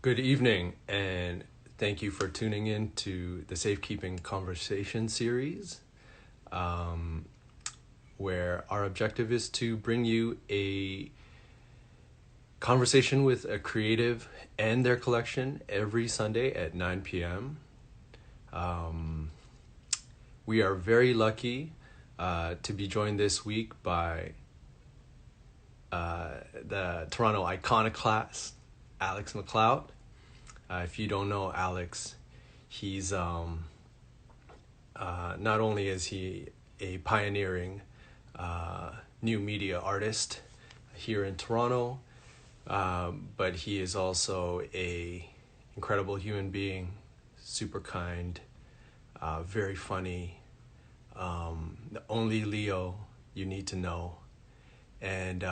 Good evening, and thank you for tuning in to the Safekeeping Conversation series, where our objective is to bring you a conversation with a creative and their collection every Sunday at 9 p.m. We are very lucky to be joined this week by the Toronto iconoclast, Alex McLeod. If you don't know Alex, he's not only is he a pioneering new media artist here in Toronto, but he is also a incredible human being, super kind, very funny, the only Leo you need to know, and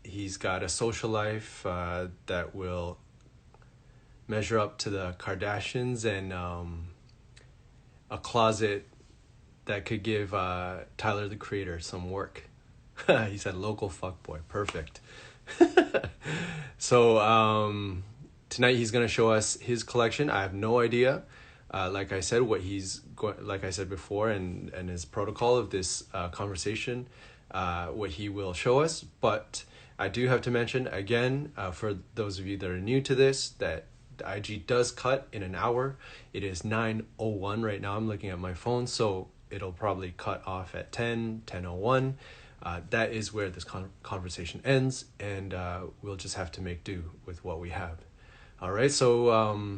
he's got a social life that will measure up to the Kardashians, and a closet that could give Tyler the Creator some work. He said local fuckboy. Perfect. So tonight he's going to show us his collection. I have no idea, like I said, like I said before, and his protocol of this conversation, what he will show us. But I do have to mention again, for those of you that are new to this, that the IG does cut in an hour. It is 9:01 right now. I'm looking at my phone, so it'll probably cut off at 10:01. That is where this conversation ends, and we'll just have to make do with what we have. All right, so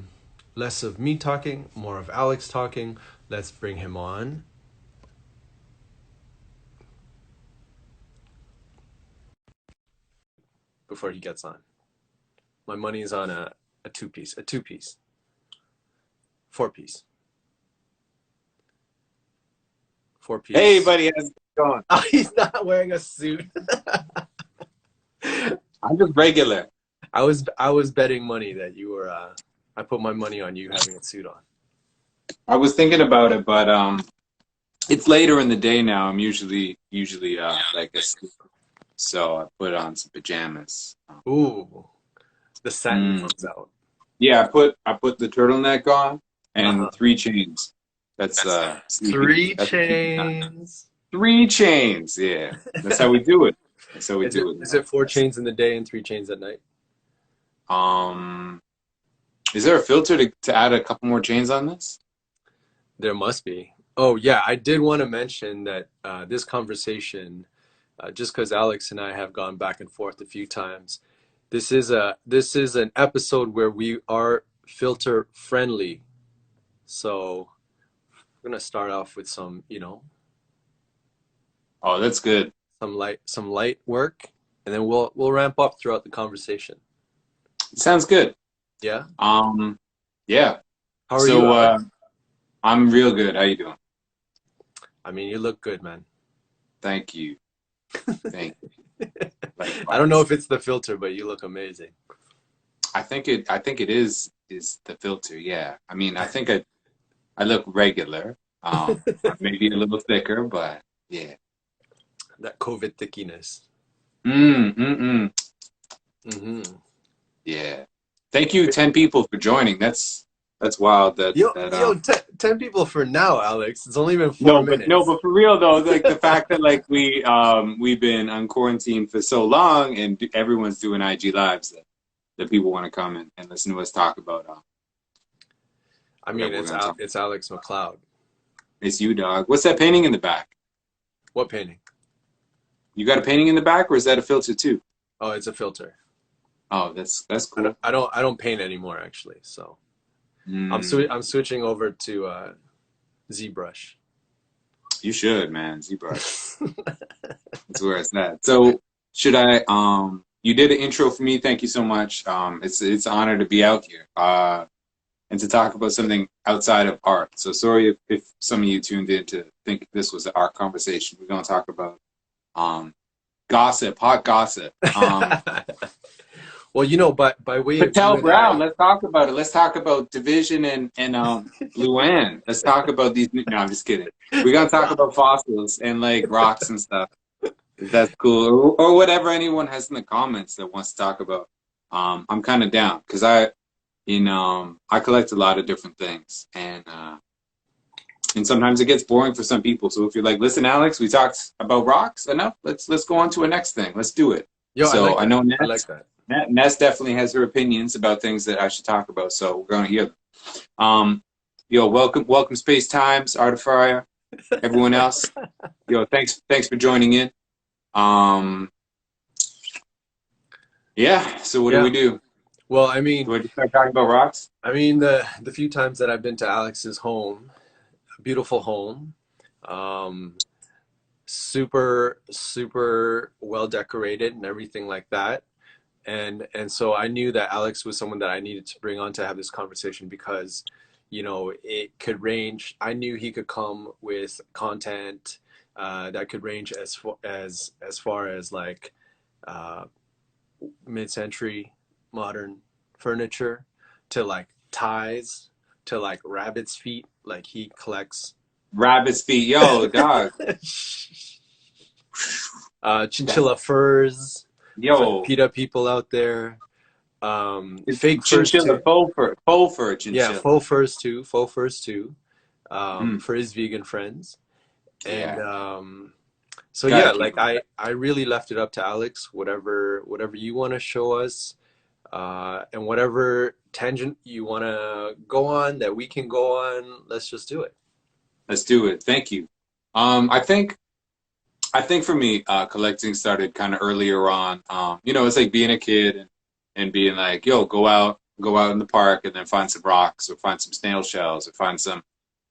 less of me talking, more of Alex talking. Let's bring him on. Before he gets on, my money is on a two-piece, four-piece. Hey, buddy, how's it going? Oh, he's not wearing a suit. I'm just regular. I was betting money that you were. I put my money on you having a suit on. I was thinking about it, but it's later in the day now. I'm usually like asleep, so I put on some pajamas. Ooh, the satin comes out. Yeah, I put the turtleneck on and 3 chains. That's 3 chains. 3 chains. Yeah, that's how we do it. That's how we do it. Is it 4 chains in the day and 3 chains at night? Is there a filter to add a couple more chains on this? There must be. Oh yeah, I did want to mention that this conversation, just because Alex and I have gone back and forth a few times, this is an episode where we are filter friendly. So we're gonna start off with some, Oh, that's good. some light work, and then we'll ramp up throughout the conversation. Sounds good. Yeah. Yeah. How are you? I'm real good. How you doing? I mean, you look good, man. Thank you. Thank you. I don't know if it's the filter, but you look amazing. I think it is the filter. Yeah. I mean, I think I look regular. Maybe a little thicker, but yeah. That COVID thickiness. Yeah. Thank you, 10 people for joining. That's wild. 10 people for now, Alex. It's only been 4 minutes. But for real though, like the fact that like we've been on quarantine for so long and everyone's doing IG lives that people want to come and listen to us talk about. I mean, it's Alex McLeod. It's you, dog. What's that painting in the back? What painting? You got a painting in the back, or is that a filter too? Oh, it's a filter. Oh, that's cool. I don't paint anymore, actually. So I'm switching over to ZBrush. You should, man. ZBrush. That's where it's at. So should I? You did an intro for me. Thank you so much. It's an honor to be out here and to talk about something outside of art. So sorry if some of you tuned in to think this was an art conversation. We're gonna talk about gossip, hot gossip. Well, by way of Patel Brown, let's talk about it. Let's talk about Division and Luann. Let's talk about these. No, I'm just kidding. We're gonna talk about fossils and like rocks and stuff. If that's cool, or whatever anyone has in the comments that wants to talk about. I'm kind of down because I collect a lot of different things, and sometimes it gets boring for some people. So if you're like, listen, Alex, we talked about rocks enough. Let's go on to a next thing. Let's do it. Yo, I So like I that. know I like that. Ness definitely has her opinions about things that I should talk about. So we're going to hear them. Yo, welcome Space Times, Artifier, everyone else. Yo, thanks for joining in. Yeah. So what do Yeah. we do? Well, I mean, Do I just start talking about rocks? the few times that I've been to Alex's home, beautiful home, um, super well decorated and everything like that. And so I knew that Alex was someone that I needed to bring on to have this conversation because, it could range. I knew he could come with content that could range as far as like uh, mid-century modern furniture to like ties to like rabbit's feet. Like he collects Rabbit's feet. Yo, dog. That's chinchilla furs for the yo. PETA people out there. It's Fake furs chinchilla, too. faux fur Yeah, chinchilla. faux furs too. Mm, For his vegan friends. And yeah, so gotta yeah, keep like them. I really left it up to Alex, whatever you want to show us, and whatever tangent you want to go on that we can go on, let's just do it. Let's do it. Thank you. I think for me, collecting started kind of earlier on. It's like being a kid and being like, yo, go out in the park and then find some rocks or find some snail shells or find some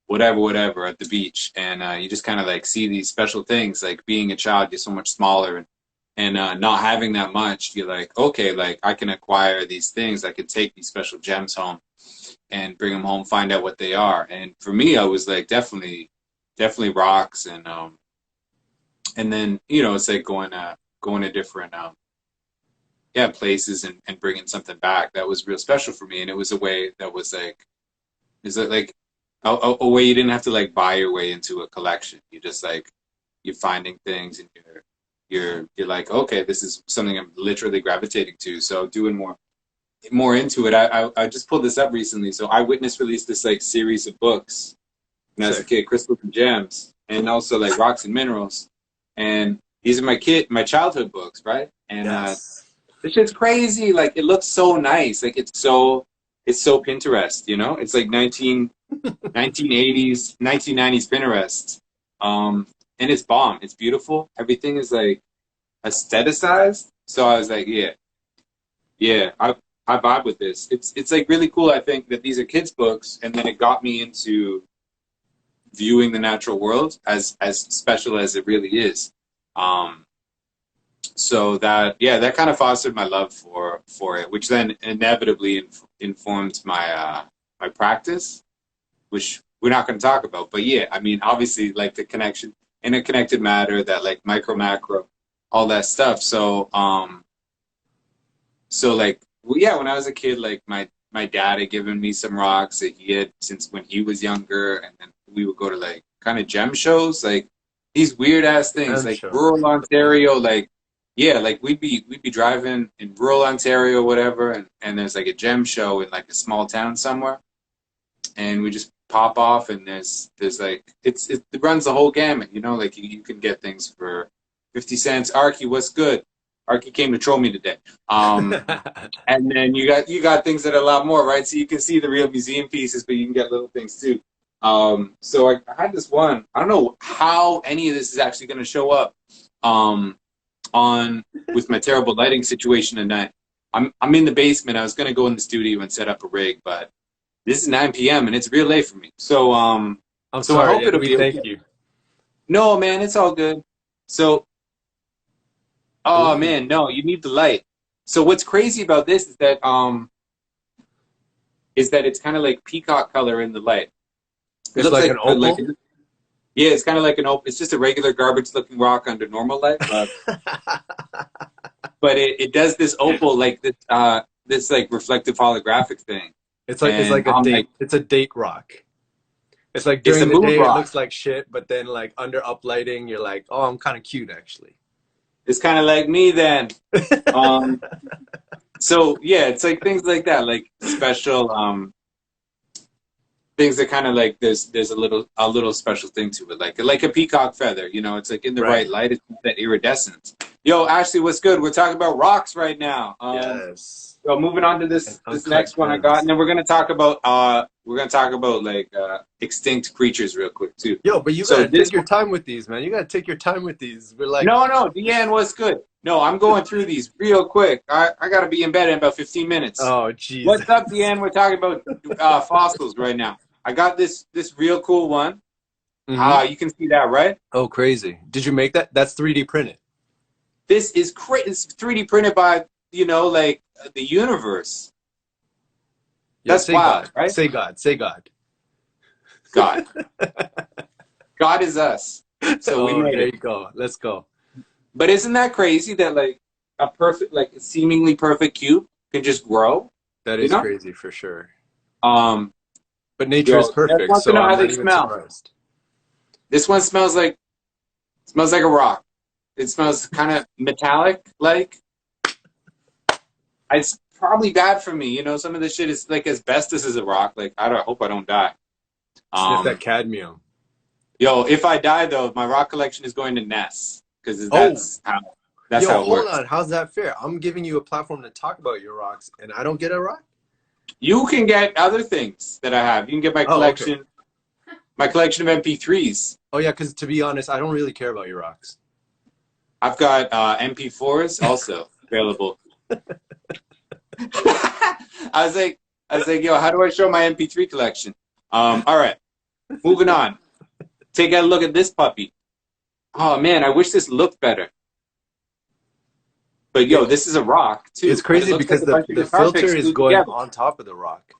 whatever at the beach. And you just kind of like see these special things. Like being a child, you're so much smaller and not having that much, you're like, okay, like I can acquire these things. I can take these special gems home and bring them home, find out what they are. And for me, I was like, definitely rocks and then it's like going to different places and bringing something back that was real special for me, and it was a way that was like is it like a way you didn't have to like buy your way into a collection. You just like you're finding things and you're like, okay, this is something I'm literally gravitating to, so doing more into it. I just pulled this up recently. So Eyewitness released this like series of books when I was a Sick. kid, Crystals and Gems, and also like Rocks and Minerals. And these are my childhood books, right? And Yes. this shit's crazy. Like it looks so nice. Like it's so Pinterest, you know? It's like 1980s, 1990s Pinterest. And it's bomb. It's beautiful. Everything is like aestheticized. So I was like, yeah, I vibe with this. It's like really cool. I think that these are kids' books, and then it got me into viewing the natural world as special as it really is. Um, so that kind of fostered my love for it, which then inevitably informed my practice, which we're not going to talk about. But yeah, I mean, obviously, like the connection, interconnected matter, that like micro macro, all that stuff. So like, well, yeah, when I was a kid, like my dad had given me some rocks that he had since when he was younger, and then we would go to like kind of gem shows, like these weird ass things, And like show. rural Ontario, like yeah, like we'd be driving in rural Ontario, whatever, and there's like a gem show in like a small town somewhere, and we just pop off, and there's like it runs the whole gamut, like you can get things for 50 cents. Arky, what's good? Arky came to troll me today. And then you got things that are a lot more, right? So you can see the real museum pieces, but you can get little things too. So I had this one. I don't know how any of this is actually going to show up on with my terrible lighting situation tonight. I'm in the basement. I was going to go in the studio and set up a rig, but this is 9 p.m. and it's real late for me. So I'm so I sorry, hope and it'll we be okay. thank you. No, man, it's all good. So oh Ooh. man, no, you need the light. So what's crazy about this is that it's kind of like peacock color in the light. It It's looks like an like opal. yeah, it's kind of like an open. It's just a regular garbage looking rock under normal light, but it does this opal like this like reflective holographic thing, It's and like a I'm like, date. It's a date rock. It's like it's a during the mood day it rock. looks like shit, but then like under uplighting, you're like, oh, I'm kind of cute actually. It's kind of like me then. Um, So yeah, it's like things like that, like special things that kind of like there's a little special thing to it, like a peacock feather. You know, it's like in the right Right. light, it's that iridescence. Yo, Ashley, what's good? We're talking about rocks right now. Yes. So moving on to And this uncut next one I got, and gems. then we're gonna talk about like extinct creatures real quick too. Yo, but you So gotta this take your time with these, man. You gotta take your time with these. We're like, no, Deanne, what's good? No, I'm going through these real quick. I gotta be in bed in about 15 minutes. oh, Jesus. What's up, Deanne? We're talking about fossils right now. I got this real cool one. Mm-hmm. You can see that, right? Oh, crazy. Did you make that? That's 3D printed. This is crazy. It's 3D printed by, like the universe. Yo, That's say wild, God. right? Say God. Say God. God. God is us. So we Oh, made there it. you go. Let's go. But isn't that crazy that like a perfect, like a seemingly perfect cube can just grow? That You is know? crazy for sure. Um, But nature is Yo, I perfect, want to so know I'm how they not even smell. surprised. This one smells like a rock. It smells kind of metallic, like. It's probably bad for me. You know, some of this shit is like asbestos is a rock. Like I hope I don't die. Sniff that Um, cadmium. Yo, if I die though, my rock collection is going to Ness because Oh, that's yo, how it hold works. on. How's that fair? I'm giving you a platform to talk about your rocks, and I don't get a rock? You can get other things that I have. You can get Oh, okay. my collection of MP3s. Oh, yeah, because to be honest, I don't really care about your rocks. I've got MP4s also available. I was like, yo, how do I show my MP3 collection? All right, moving on. Take a look at this puppy. Oh man, I wish this looked better. But yo, It, this is a rock it's too. But it crazy looks like because a the, bunch of the guitar picks filter is glued going together. on top of the rock.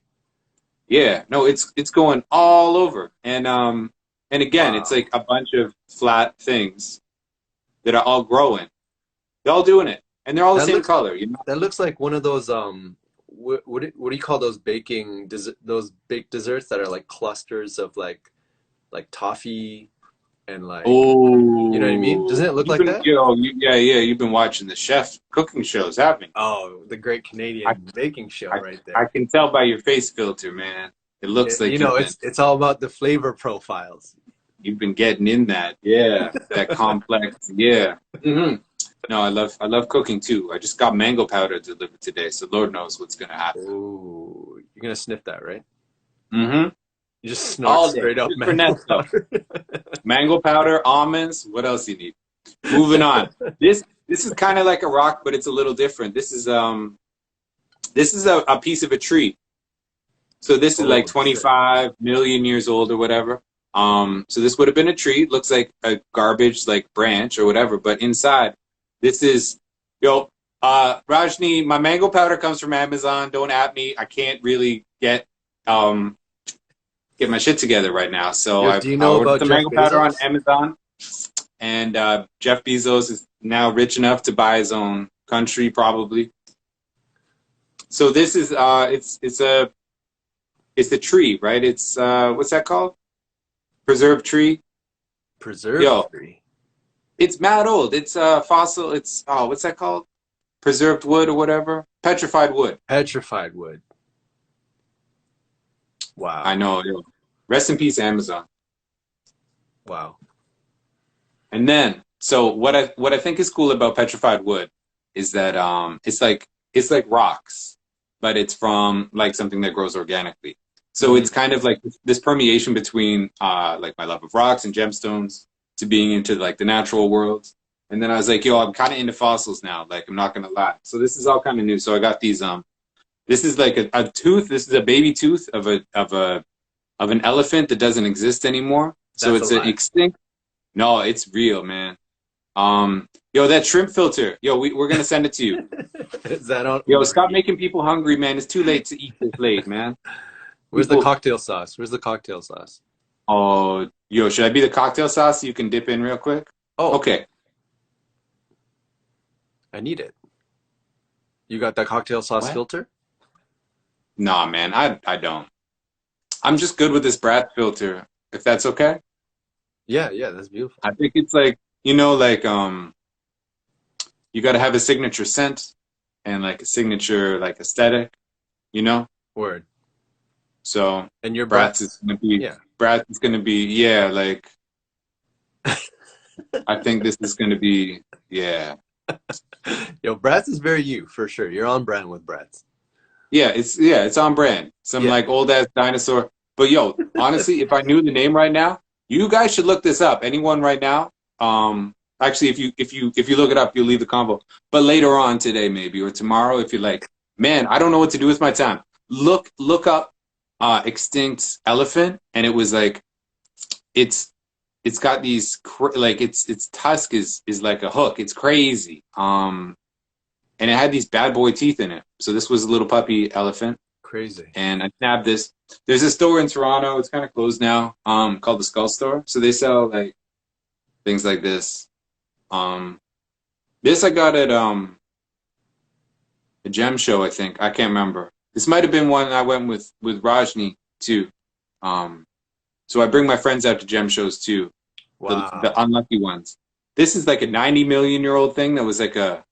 Yeah, no, it's going all over. And again, it's Wow. like a bunch of flat things that are all growing. They're all doing it. And they're all the That same looks color, you know? that looks like one of those what do you call those those baked desserts that are like clusters of like toffee and like you know what I mean? Doesn't Oh, it look like that? yeah, you've been watching the chef cooking shows, haven't you? Oh, the Great I, Canadian Baking Show I, right I there. can tell by your face filter, man. It looks like It's all about the flavor profiles. you've been getting in that, yeah, that complex, yeah. No, I love cooking too. I just got mango powder delivered today, so Lord knows what's gonna happen. Oh, you're gonna sniff that, right? Mm-hmm. You just snort All day, straight up just for mango Nestle. powder. Mango powder, almonds. What else you need? Moving on. This is kind of like a rock, but it's a little different. This is a piece of a tree. So this is like Oh, sick. 25 million years old or whatever. So this would have been a tree. It looks like a garbage like branch or whatever, but inside, this is yo. Rajni, my mango powder comes from Amazon. Don't at me. I can't really um get my shit together right now. So Yo, do you I know ordered about the Jeff mango powder on Bezos? Amazon, and Jeff Bezos is now rich enough to buy his own country, probably. So this is it's a tree, right? It's what's that called? Preserved tree. Preserved Yo, tree. it's mad old. It's fossil. It's what's that called? Preserved wood or whatever. Petrified wood. Petrified wood. I Wow. know. Yo. Rest in peace, Amazon. Wow. And then, so what I think is cool about petrified wood is that it's like rocks, but it's from like something that grows organically. So Mm. it's kind of like this permeation between like my love of rocks and gemstones to being into like the natural world. And then I was like, yo, I'm kind of into fossils now. Like I'm not gonna lie. So this is all kind of new. So I got these this is like a tooth. This is a baby tooth of an elephant that doesn't exist anymore. So That's a it's an lie. extinct. No, it's real, man. Yo, that shrimp filter. Yo, we're gonna send it to you. Is that on Yo, Uber stop Eats? making people hungry, man. It's too late to eat this late, man. Where's the People. cocktail sauce? Where's the cocktail sauce? Oh, yo, should I be the cocktail sauce you can dip in real quick? Oh, Okay. I need it. You got that cocktail sauce What? filter? Nah, man, I don't. I'm just good with this brass filter, if that's okay. Yeah, yeah, that's beautiful. I think it's like, like you gotta have a signature scent. and like a signature like aesthetic, you know. Word. So And your Bratz is Bratz. gonna be Yeah. Bratz is gonna be yeah, like I think this is gonna be yeah. Yo, Bratz is very you for sure. You're on brand with Bratz. Yeah, it's on brand. Some Yeah. like old ass dinosaur. But yo, honestly, if I knew the name right now, you guys should look this up. Anyone right now? Actually, if you look it up, you'll leave the convo. But later on today, maybe or tomorrow, if you're like, man, I don't know what to do with my time. Look up extinct elephant, and it was like it's it's got these like its tusk is like a hook. It's crazy. And it had these bad boy teeth in it. So this was a little puppy elephant, Crazy. and I nabbed this. There's a store in Toronto. It's kind of closed now. Called the Skull Store. So they sell like things like this. Um, this I got at a gem show. I think I can't remember. This might have been one I went with Rajni too. Um, so I bring my friends out to gem shows too. The Wow. unlucky ones. This is like a 90 million-year-old thing that was like a.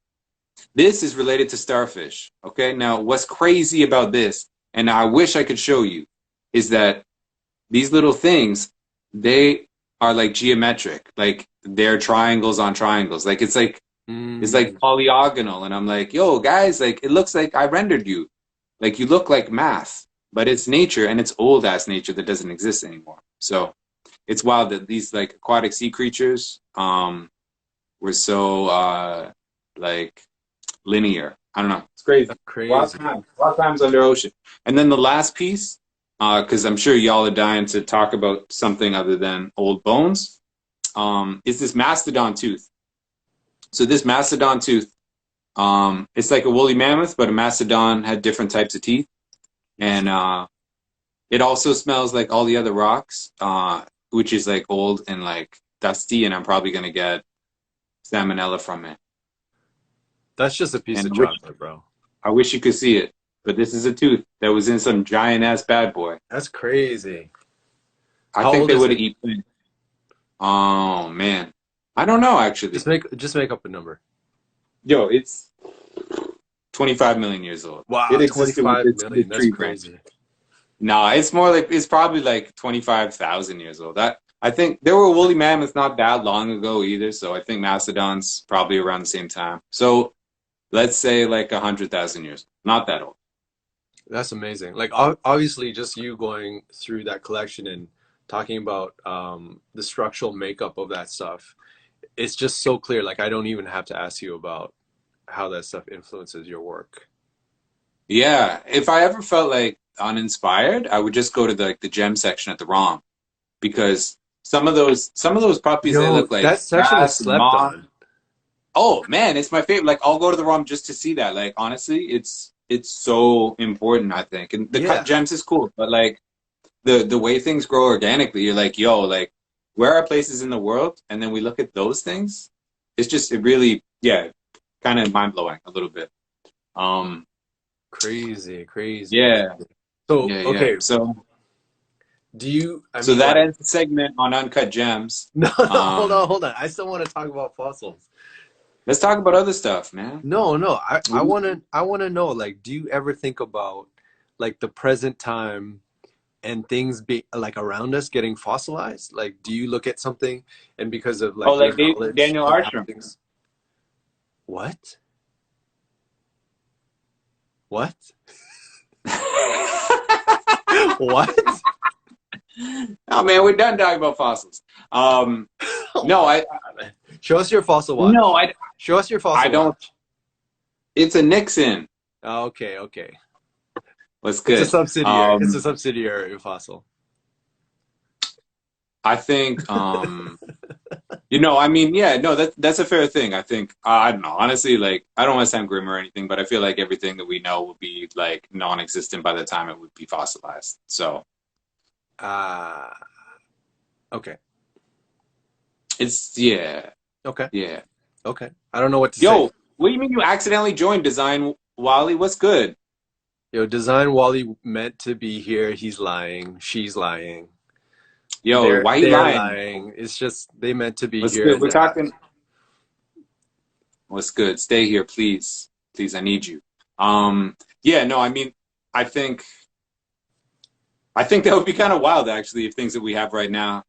This is related to starfish. Okay. Now, what's crazy about this, and I wish I could show you, is that these little things, they are like geometric. Like they're triangles on triangles. Like it's like Mm, polygonal. And I'm like, yo, guys, like it looks like I rendered you. Like you look like math, but it's nature and it's old ass nature that doesn't exist anymore. So it's wild that these like aquatic sea creatures were so like linear. I don't know. It's crazy. that's crazy. Wild times under ocean. And then the last piece, because I'm sure y'all are dying to talk about something other than old bones, is this mastodon tooth. So this mastodon tooth, it's like a woolly mammoth, but a mastodon had different types of teeth, and it also smells like all the other rocks, which is like old and like dusty, and I'm probably gonna get salmonella from it. That's just a piece And of chocolate, bro. I wish you could see it, but this is a tooth that was in some giant ass bad boy. That's crazy. I How think old they is would have it? eaten. Oh man, I don't know actually. Just make up a number. Yo, it's 25 million years old. It Wow, existed with 25 its million. That's tree branch. crazy. Nah, it's more like it's probably like 25,000 years old. I think there were woolly mammoths not that long ago either, so I think mastodons probably around the same time. So let's say like 100,000 years. Not that old. That's amazing. Like obviously, just you going through that collection and talking about the structural makeup of that stuff, it's just so clear. Like I don't even have to ask you about how that stuff influences your work. Yeah, if I ever felt like uninspired, I would just go to the gem section at the ROM because some of those puppies they Yo, look like that section is grass and slept moss. on. Oh man, it's my favorite. Like I'll go to the ROM just to see that. Like honestly, it's so important, I think. And the cut Yeah. gems is cool, but like the way things grow organically, you're like, yo, like where are places in the world? And then we look at those things. It's just it really, yeah, kind of mind blowing a little bit. Um, Crazy, crazy, yeah, crazy. So, yeah. okay, do you, I So mean, that like, ends the segment on uncut gems. no, no, hold on, Um, hold on. I still want to talk about fossils. let's talk about other stuff, man. No, no, I want to know, like, do you ever think about like the present time and things be like around us getting fossilized? Like, do you look at something and because of Oh, like your like knowledge Daniel of how Arsham. things, what? What? What? Oh man, we're done talking about fossils. Um, Oh no, my I God. Show us your fossil no, watch. I Show us your I fossil don't. watch. It's a Nixon. Oh, okay, okay. What's It's a good? subsidiary. It's a subsidiary of fossil. I think I mean, yeah, no, that's a fair thing. I think I don't know. Honestly, like I don't want to sound grim or anything, but I feel like everything that we know will be like non-existent by the time it would be fossilized. So Ah, okay, it's yeah, okay, yeah. okay. I don't know what to say. Yo, what do you mean you accidentally joined Design Wally? What's good? Yo, Design Wally meant to be here. He's lying. She's lying. Yo, They're why you they're lying? lying. It's just they meant to be What's here good? and We're to have. talking. What's good? Stay here, please. Please, I need you. Yeah, no, I mean, I think I think that would be kind of wild, actually, if things that we have right now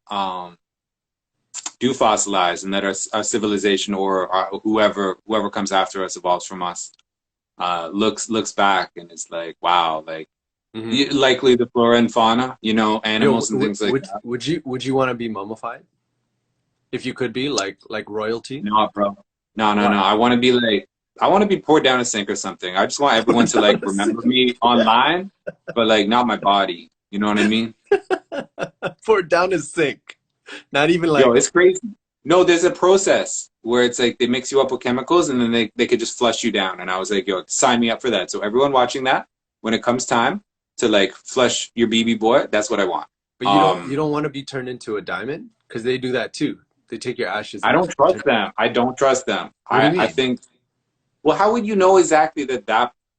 do fossilize, and that our civilization or whoever comes after us evolves from us, looks back and it's like, wow, like Hmm. likely the flora and fauna, Yo, animals and things like that. would you want to be mummified if you could be like royalty? No, bro. No, no, no. Why? I want to be poured down a sink or something. I just want everyone to like remember me online, but like not my body. You know what I mean? Pour it down his sink. Not even Yo, like. it's crazy. No, there's a process where it's like they mix you up with chemicals and then they could just flush you down. And I was like, yo, sign me up for that. So everyone watching that, when it comes time to like flush your BB boy, that's what I want. But you don't want to be turned into a diamond because they do that too. They take your ashes I and don't trust them. I don't trust them. what do you I mean? think, well, how would you know exactly that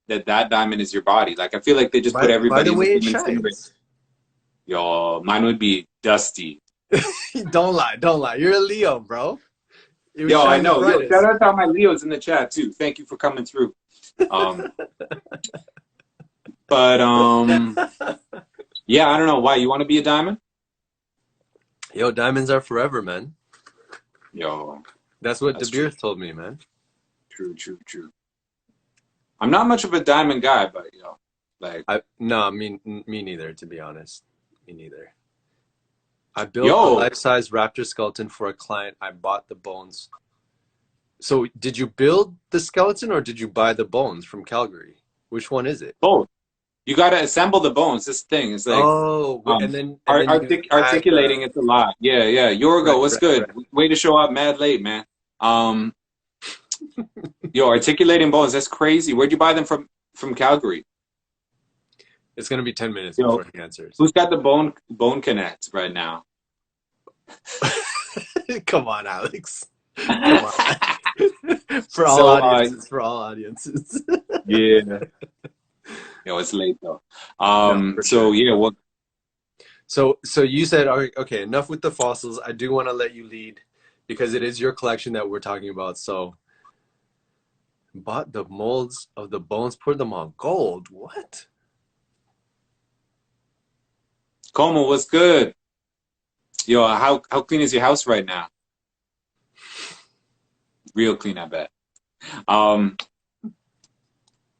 diamond is your body? Like, I feel like they just put By everybody the in the way it same incinerator. shines. Yo, mine would be dusty. Don't lie, don't lie. You're a Leo, bro. It would Yo, I shine the know. Yo, shout brightest. out to all my Leos in the chat too. Thank you for coming through. Um, but yeah, I don't know why. You want to be a diamond? Yo, diamonds are forever, man. Yo, That's what De that's true. Beers told me, man. True, true, true. I'm not much of a diamond guy, but like, I no, me neither, to be honest. Me neither. I built a yo, life-size raptor skeleton for a client. I bought the bones. So, did you build the skeleton or did you buy the bones from Calgary? Which one is it? both. You got to assemble the bones. This thing is like, Oh, um, and then you add articulating the it's a lot. Yeah, yeah. Yorgo, what's good? right. Way to show up mad late, man. Um, yo, articulating bones. That's crazy. Where'd you buy them from Calgary? It's gonna be 10 minutes Yo, before he answers. who's got the bone connect right now? Come on, Alex. Come on. For all So, audiences, for all audiences. yeah. Yo, it's late though. No, for So sure. yeah, what? So you said, all right, okay, enough with the fossils. I do want to let you lead because it is your collection that we're talking about. So, bought the molds of the bones, put them on gold. What? Como, what's good? Yo, how clean is your house right now? Real clean, I bet. Um,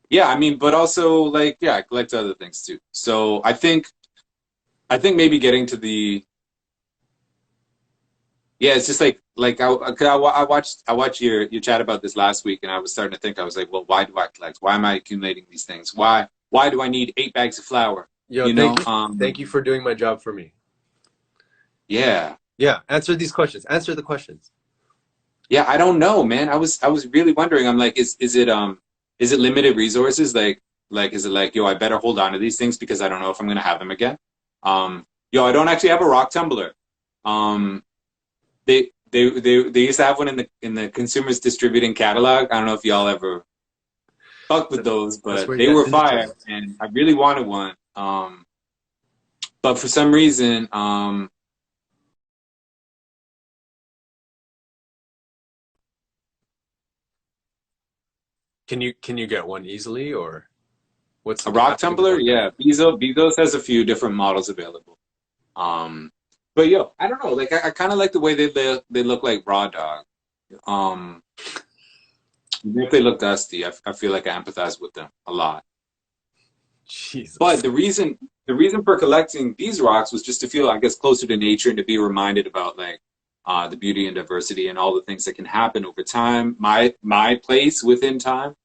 yeah, I mean, but also like, yeah, I collect other things too. So I think maybe getting to the, yeah, it's just like 'cause I watched your chat about this last week, and I was starting to think. I was like, well, why do I collect? Why am I accumulating these things? Why do I need 8 bags of flour? Yo, You know? thank you for doing my job for me. Yeah, Yeah, answer these questions. Answer the questions. yeah. I don't know, man. I was really wondering. I'm like, is it limited resources? Like is it like, yo, I better hold on to these things because I don't know if I'm gonna have them again. Yo, I don't actually have a rock tumbler. Um, they used to have one in the consumers distributing catalog. I don't know if y'all ever fucked with those, That's but where you they got were Ninja fire, Turtles. and I really wanted one. But for some reason, Can you get one easily or what's a the rock path to tumbler, going there? yeah, Bezos has a few different models available. Um, but yo, I don't know. Like I kind of like the way they look like raw dog. Um, even if they look dusty, I feel like I empathize with them a lot. But Jesus. the reason for collecting these rocks was just to feel, I guess, closer to nature and to be reminded about like the beauty and diversity and all the things that can happen over time. My place within time.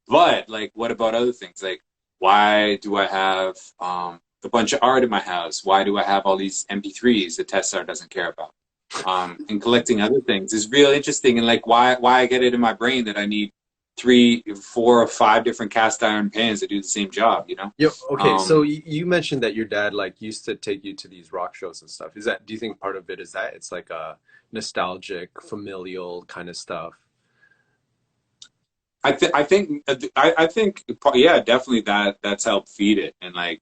But like, what about other things? Like, why do I have a bunch of art in my house? Why do I have all these MP3s that Tesla doesn't care about? And collecting other things is real interesting. And like, why I get it in my brain that I need 3, 4, or 5 different cast iron pans to do the same job, you know? Yo, okay, so Um, you mentioned that your dad like used to take you to these rock shows and stuff. Is that, do you think part of it is that it's like a nostalgic, familial kind of stuff? I think, yeah, definitely that's helped feed it and like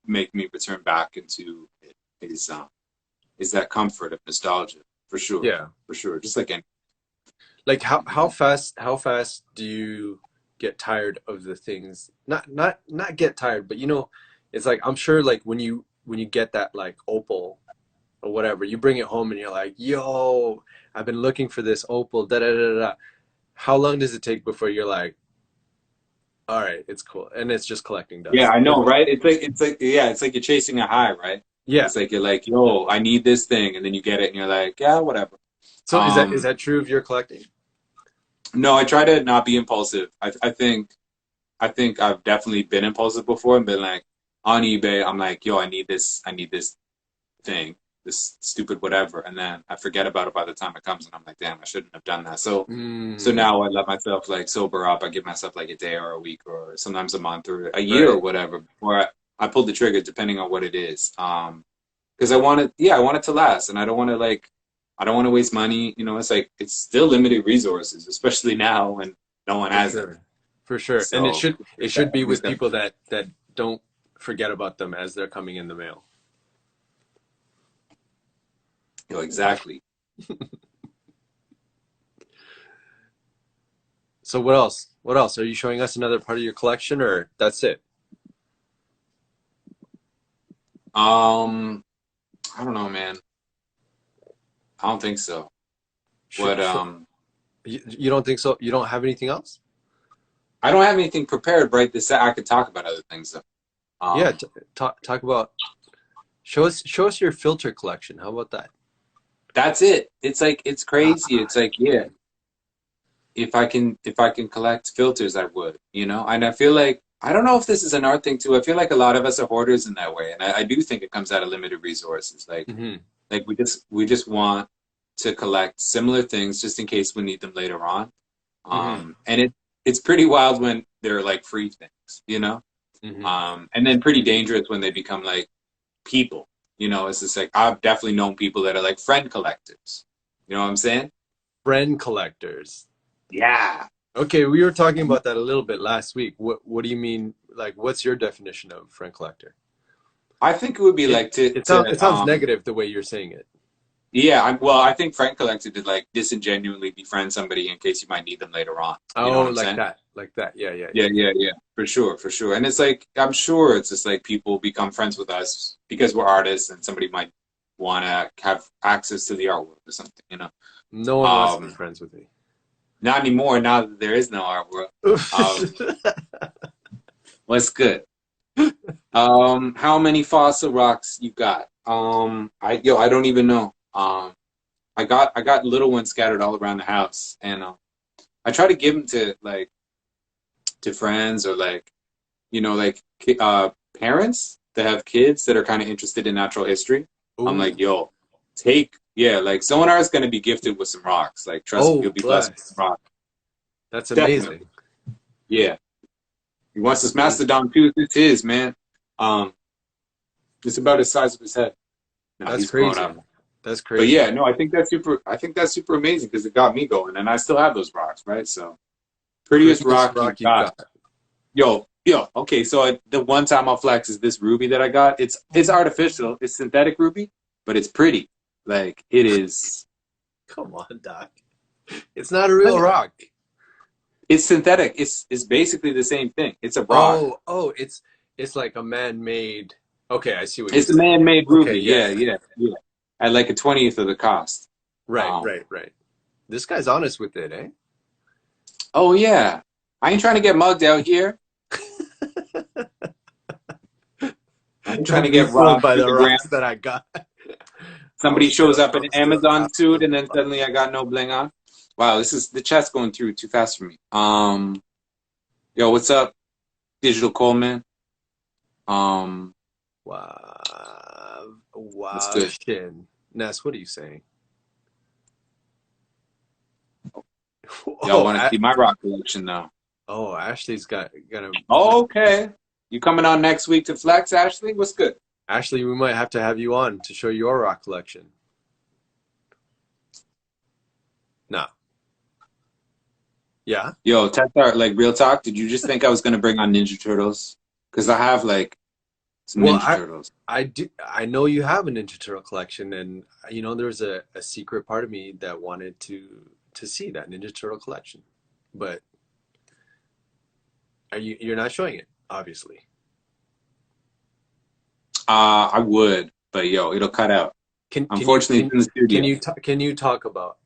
make me return back into it is that comfort of nostalgia Yeah. for sure. Just like any, Like how fast do you get tired of the things. Not get tired, but you know, it's like I'm sure like when you get that like opal or whatever, you bring it home and you're like, yo, I've been looking for this opal, da da da da. Da. How long does it take before you're like, all right, it's cool, and it's just collecting Yeah, dust? I know, right? It's like yeah, it's like you're chasing a high, right? Yeah. It's like you're like, yo, I need this thing, and then you get it, and you're like, yeah, whatever. So is Um, that true of your collecting? no, I try to not be impulsive. I think I've definitely been impulsive before and been like on eBay, I'm like, yo, I need this thing, this stupid whatever, and then I forget about it by the time it comes, and I'm like, damn, I shouldn't have done that. So Mm, now I let myself like sober up. I give myself like a day or a week or sometimes a month or a year or right. whatever before I pull the trigger, depending on what it is. Because I want it, yeah, I want it to last, and I don't want to waste money. You know, it's like it's still limited resources, especially now when no one For has them. sure. For sure. And So it should be everybody's with got, people that don't forget about them as they're coming in the mail. you know, exactly. So what else? What else? Are you showing us another part of your collection or that's it? Um, I don't know, man. I don't think so. Sure, What sure. You don't think so? You don't have anything else? I don't have anything prepared right this. I could talk about other things though. Yeah, Um, talk about show us your filter collection. How about that? that's it. It's like it's crazy. Ah, It's like yeah, if I can collect filters, I would. You know, and I feel like I don't know if this is an art thing too. I feel like a lot of us are hoarders in that way, and I do think it comes out of limited resources. mm-hmm, Like we just want to collect similar things just in case we need them later on. mm-hmm, And it's pretty wild when they're like free things, you know. mm-hmm. And then pretty dangerous when they become like people. You know, it's just like I've definitely known people that are like friend collectors. You know what I'm saying? Friend collectors. Yeah. Okay, we were talking about that a little bit last week. What do you mean? Like, what's your definition of friend collector? I think it would be like It sounds negative the way you're saying it. yeah, well, I think friend collector to like disingenuously befriend somebody in case you might need them later on. You know Oh, what I'm saying? like that. Yeah, yeah, Yeah, yeah, yeah, for sure, for sure. And it's like I'm sure it's just like people become friends with us because we're artists, and somebody might want to have access to the artwork or something. You know, no one wants to be um, friends with me. not anymore. Now that there is no artwork. What's good? How many fossil rocks you got? I don't even know. I got little ones scattered all around the house, and I try to give them to like to friends or like like parents that have kids that are kind of interested in natural history. I'm like, Ooh, yo, yeah, like sonar is going to be gifted with some rocks. Like, trust me, oh, you'll be blessed with bless. some rocks. That's Definitely. amazing. Yeah. He wants That's this amazing. mastodon too. It's his, man. Um, it's about the size of his head. No, That's he's grown up. crazy. That's But crazy. yeah, no, I think that's super amazing because it got me going, and I still have those rocks, right? So, prettiest Prettiest rock you rock you've got. got. Yo. Okay, so the one time I'll flex is this ruby that I got. It's artificial. It's synthetic ruby, but it's pretty. Like it is. Come on, Doc. It's not a real rock. It's synthetic. It's basically the same thing. It's a rock. Oh, it's like a man-made. Okay, I see what you're It's a saying. man-made Okay, ruby. yeah, Yeah, yeah. yeah, yeah. At like a 20th of the cost. Right, Um. right, right. This guy's honest with it, eh? Oh yeah. I ain't trying to get mugged out here. I ain't trying to Don't be get fooled robbed by through the the rocks gram. that I got. Somebody shows up in I'll an steal. Amazon suit, and then suddenly I got no bling on. Wow, this is the chat's going through too fast for me. Yo, what's up, Digital Coleman? Um, Wow, what's wow, good? Shin. Ness, what are you saying? Y'all Oh, want to see my rock collection now? Ashley's got a. Okay, you coming on next week to flex, Ashley? What's good? Ashley, we might have to have you on to show your rock collection. No. Yeah. Yo, Tech Art, like real talk. Did you just think I was gonna bring on Ninja Turtles? Because I have like some Well, Ninja Turtles. I do I know you have a Ninja Turtle collection, and you know there's a secret part of me that wanted to see that Ninja Turtle collection, but You're not showing it, obviously. I would, but yo, it'll cut out. Can can you Unfortunately, it's can in the can studio. you can you talk about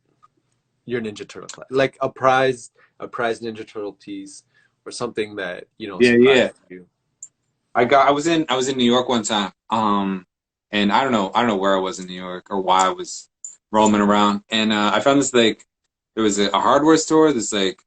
your Ninja Turtle class, like a prize Ninja Turtle piece, or something that Yeah, surprised yeah. you? I was in New York one time. And I don't know where I was in New York or why I was roaming around. And I found this like there was a hardware store. This like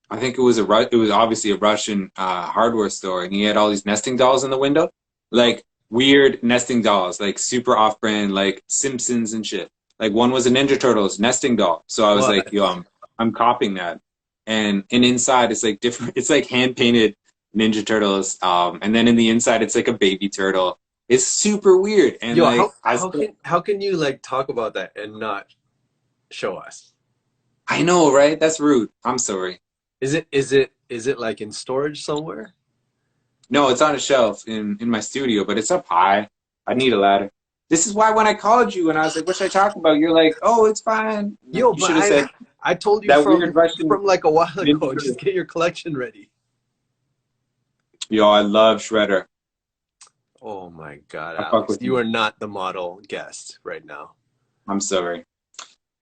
I think it was obviously a Russian hardware store, and he had all these nesting dolls in the window, like weird nesting dolls, like super off-brand, like Simpsons and shit. Like one was a Ninja Turtles nesting doll. So I was like, What? yo, I'm copying that. And inside it's like different. It's like hand painted Ninja Turtles. And then in the inside it's like a baby turtle. It's super weird. And Yo, like how can you like talk about that and not show us? I know, right? That's rude. I'm sorry. Is it like in storage somewhere? No, it's on a shelf in my studio, but it's up high. I need a ladder. This is why when I called you and I was like, "What should I talk about?" You're like, "Oh, it's fine." Yo, You but should have said I told you that weird Russian from like a while Ninja ago, just Turtle. get your collection ready. Yo, I love Shredder. Oh my God, I fuck Alex, with you him. are not the model guest right now. I'm sorry.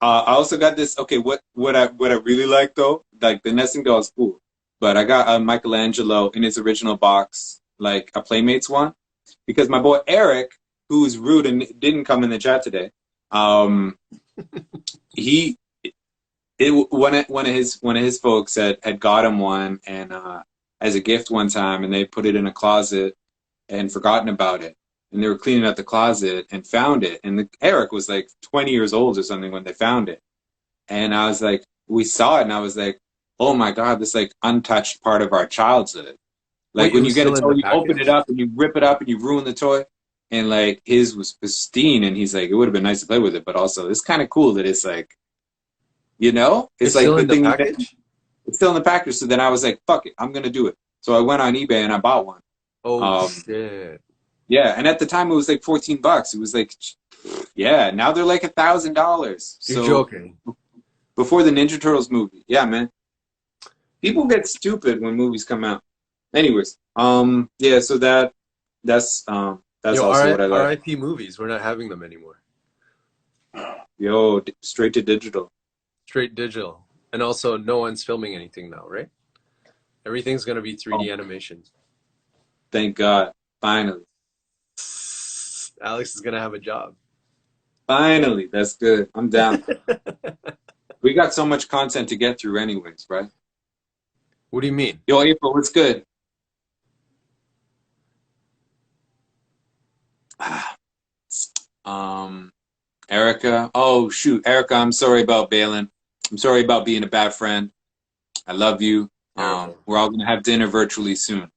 I also got this. Okay, what I really like though, like the nesting doll is cool, but I got a Michelangelo in its original box, like a Playmates one, because my boy Eric, who's rude and didn't come in the chat today, um, he one of his folks had got him one and as a gift one time, and they put it in a closet and forgotten about it. And they were cleaning out the closet and found it. And Eric was like 20 years old or something when they found it. And I was like, we saw it, and I was like, oh my God, this like untouched part of our childhood. Like Wait, it when you was get a still in toy, the you open it package? up and you rip it up and you ruin the toy. And like his was pristine, and he's like, it would have been nice to play with it, but also it's kind of cool that it's like, it's It's like still the in the thing you package? it's still in the package. So then I was like, fuck it, I'm gonna do it. So I went on eBay and I bought one. Oh Um, shit. yeah, and at the time it was like $14. It was like, yeah, now they're like $1,000. You're So joking. before the Ninja Turtles movie, yeah, man, people get stupid when movies come out. Anyways, yeah, so that's Yo, also what I like. RIP movies. We're not having them anymore. Yo, straight to digital. Straight digital. And also no one's filming anything now, right? Everything's gonna be Oh, 3D animation. thank God. Finally. Alex is gonna have a job. Finally. That's good. I'm down. We got so much content to get through anyways, right? What do you mean? Yo, April, what's good? Um, Erica. Oh, shoot. Erica, I'm sorry about bailing. I'm sorry about being a bad friend. I love you. Terrible. We're all gonna have dinner virtually soon.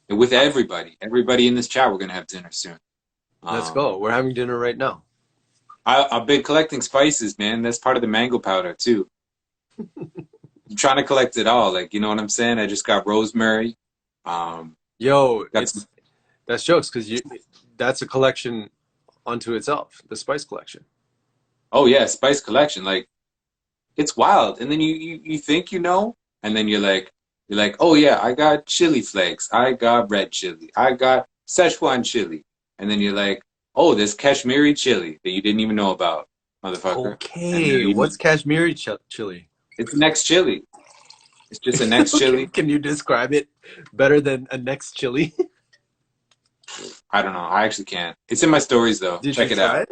And with everybody. Everybody in this chat, we're gonna have dinner soon. Let's Um, go. We're having dinner right now. I've been collecting spices, man. That's part of the mango powder too. I'm trying to collect it all. Like, you know what I'm saying? I just got rosemary. Um, Yo, got some, that's jokes because that's a collection unto itself, the spice collection. oh yeah, spice collection. Like, it's wild. And then you think you know, and then you're like, oh yeah, I got chili flakes. I got red chili. I got Szechuan chili. And then you're like, oh, there's Kashmiri chili that you didn't even know about, motherfucker. And Okay, you know, what's Kashmiri chili? it's the next chili. It's just the next Okay, chili. can you describe it better than a next chili? I don't know. I actually can't. It's in my stories though. Did you Check it try out.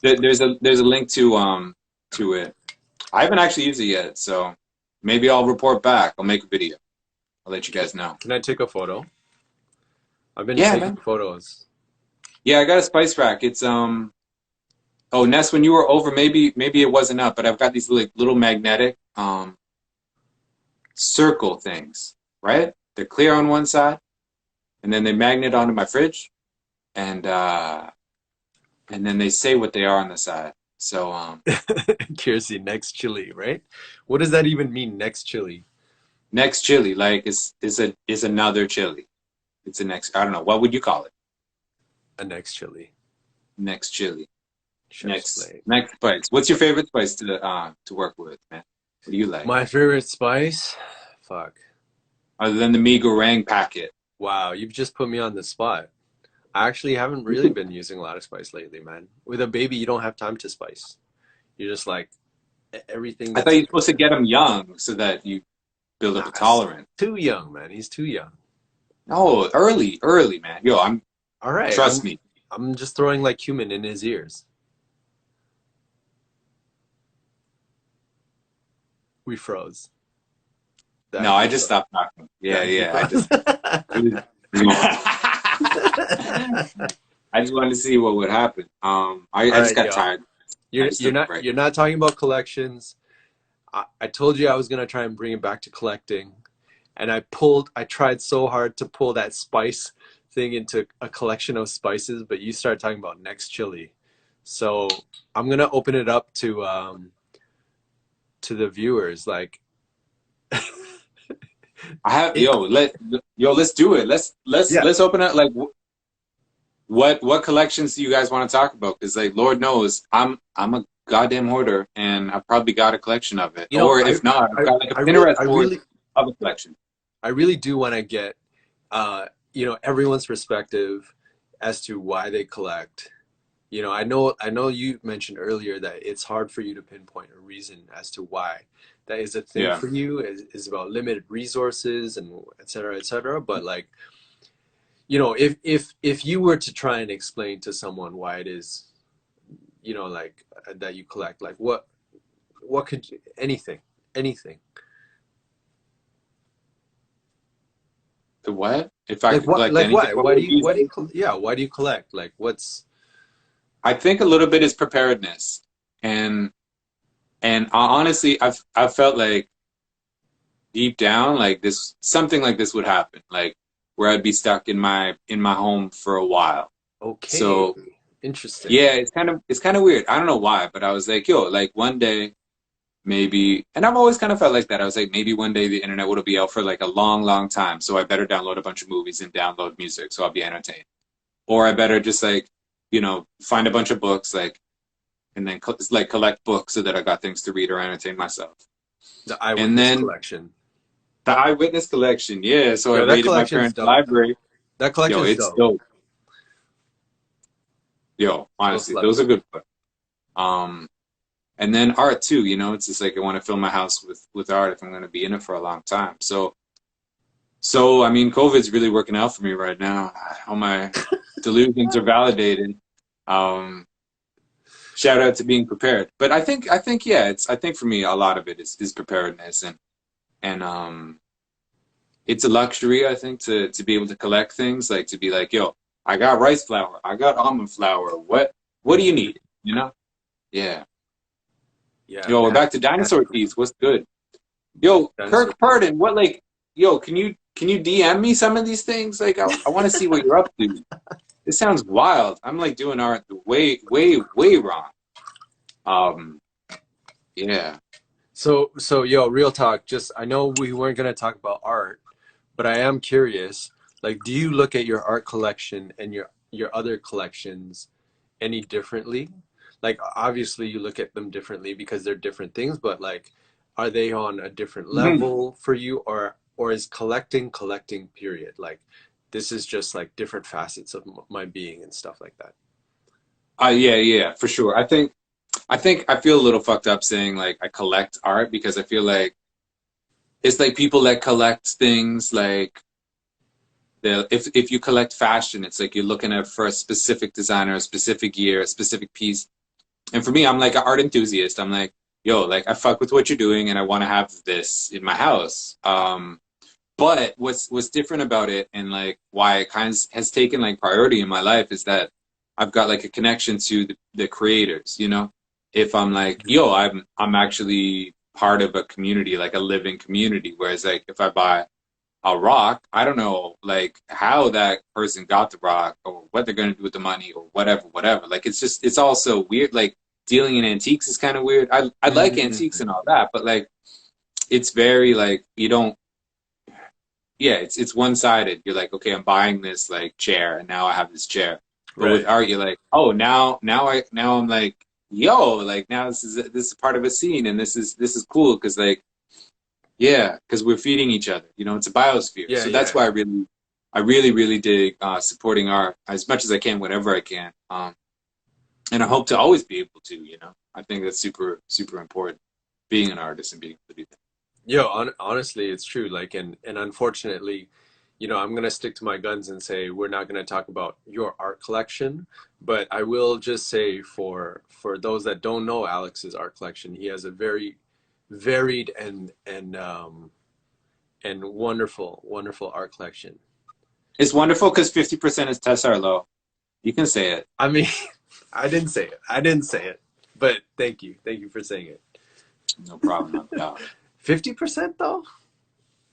it? There's a link to it. I haven't actually used it yet, so maybe I'll report back. I'll make a video. I'll let you guys know. Can I take a photo? I've been Yeah, taking man. photos. Yeah, I got a spice rack. It's oh, Ness, when you were over, maybe it wasn't up, but I've got these like little magnetic circle things, right? They're clear on one side, and then they magnet onto my fridge, and then they say what they are on the side. So Kiersey, next chili, right? What does that even mean, next chili? next chili, like is another chili. It's a next. I don't know. What would you call it? A next chili. Next chili. Chef's Next plate. next spice. What's your favorite spice to work with, man? What do you like? My favorite spice? Fuck. other than the mee goreng packet. Wow, you've just put me on the spot. I actually haven't really been using a lot of spice lately, man. With a baby, you don't have time to spice. You're just like everything I thought that's you're supposed to get them young so that you build up nah, a tolerance. too young, man. He's too young. No, early, man. Yo, All right, trust me. I'm just throwing like cumin in his ears. We froze. No, That I he just froze. stopped talking. Yeah, That he yeah. froze. I just wanted to see what would happen. All I just right, got yo. tired. I just took a break. You're not talking about collections. I told you I was gonna try and bring it back to collecting, and I tried so hard to pull that spice thing into a collection of spices, but you started talking about next chili. So I'm gonna open it up to the viewers. Like I have it, let's do it. yeah. Let's open it. Like, what collections do you guys want to talk about? Because like, Lord knows, I'm a goddamn hoarder, and I've probably got a collection of it. You know, Or if not, I've got like a Pinterest board of a collection. I really do want to get, everyone's perspective as to why they collect. I know you mentioned earlier that it's hard for you to pinpoint a reason as to why. That is a thing Yeah. for you, is about limited resources and et cetera, et cetera. But like, if you were to try and explain to someone why it is, like that you collect, like what could you, anything. The what? If I Like could what? collect Like anything, why? what would it be? Yeah. Why do you collect? Like what's? I think a little bit is preparedness, and honestly, I've felt like deep down, like this something like this would happen, like where I'd be stuck in my home for a while. Okay, So interesting. yeah, it's kind of weird. I don't know why, but I was like, yo, like one day maybe, and I've always kind of felt like that. I was like, maybe one day the internet will be out for like a long, long time, so I better download a bunch of movies and download music, so I'll be entertained. Or I better just like, find a bunch of books, like, and then like collect books so that I got things to read or entertain myself. The And eyewitness then collection. the eyewitness collection, yeah. So I Yo, that raided my collection's parents' dope, man. library. That Yo, collection's it's dope. dope. Yo, No honestly, slept those on are it. good books. Um, and then art too. It's just like I want to fill my house with art if I'm going to be in it for a long time. So I mean, COVID's really working out for me right now. All my delusions are validated. Um, Shout out to being prepared. But I think yeah, I think for me a lot of it is preparedness, and it's a luxury, I think, to be able to collect things, like to be like, yo, I got rice flour, I got almond flour. What do you Hmm. need? Yeah. Yeah, Yo, we're man. back to dinosaur teeth. What's good? Yo, Dinosaur Kirk teeth. Pardon, what like yo, can you DM me some of these things? Like I want to see what you're up to. This sounds wild. I'm like doing art the way, way, way wrong. Um, yeah. So yo, real talk. Just I know we weren't gonna talk about art, but I am curious. Like, do you look at your art collection and your other collections any differently? Like, obviously you look at them differently because they're different things, but like, are they on a different Mhm. level for you, or is collecting period? Like, this is just like different facets of my being and stuff like that. Yeah, yeah, for sure. I think I feel a little fucked up saying like I collect art because I feel like it's like people that collect things like if you collect fashion, it's like you're looking at for a specific designer, a specific year, a specific piece. And for me, I'm like an art enthusiast. I'm like, yo, like I fuck with what you're doing and I want to have this in my house. But what's different about it and like why it kind of has taken like priority in my life is that I've got like a connection to the creators, If I'm like, Mhm. yo, I'm actually part of a community, like a living community. Whereas like if I buy a rock, I don't know like how that person got the rock or what they're gonna do with the money or whatever, whatever. Like it's also weird. Like dealing in antiques is kind of weird. I like antiques Mhm. and all that, but like it's very like you don't yeah, it's one sided. You're like, okay, I'm buying this like chair, and now I have this chair. But with Right. art, you're like, oh, now I'm like, yo, like now this is part of a scene, and this is cool because like Yeah, because we're feeding each other. You know, it's a biosphere. Yeah, So that's yeah. why I really dig supporting art as much as I can, whatever I can. And I hope to always be able to. You know, I think that's super important. Being an artist and being able to do that. Yo, honestly, it's true. Like, and unfortunately, I'm gonna stick to my guns and say we're not gonna talk about your art collection, but I will just say for those that don't know Alex's art collection, he has a very varied and wonderful art collection. It's wonderful because 50% is Tessa Low. You can say it. I mean, I didn't say it. I didn't say it, but thank you for saying it. No problem, no doubt. 50% though?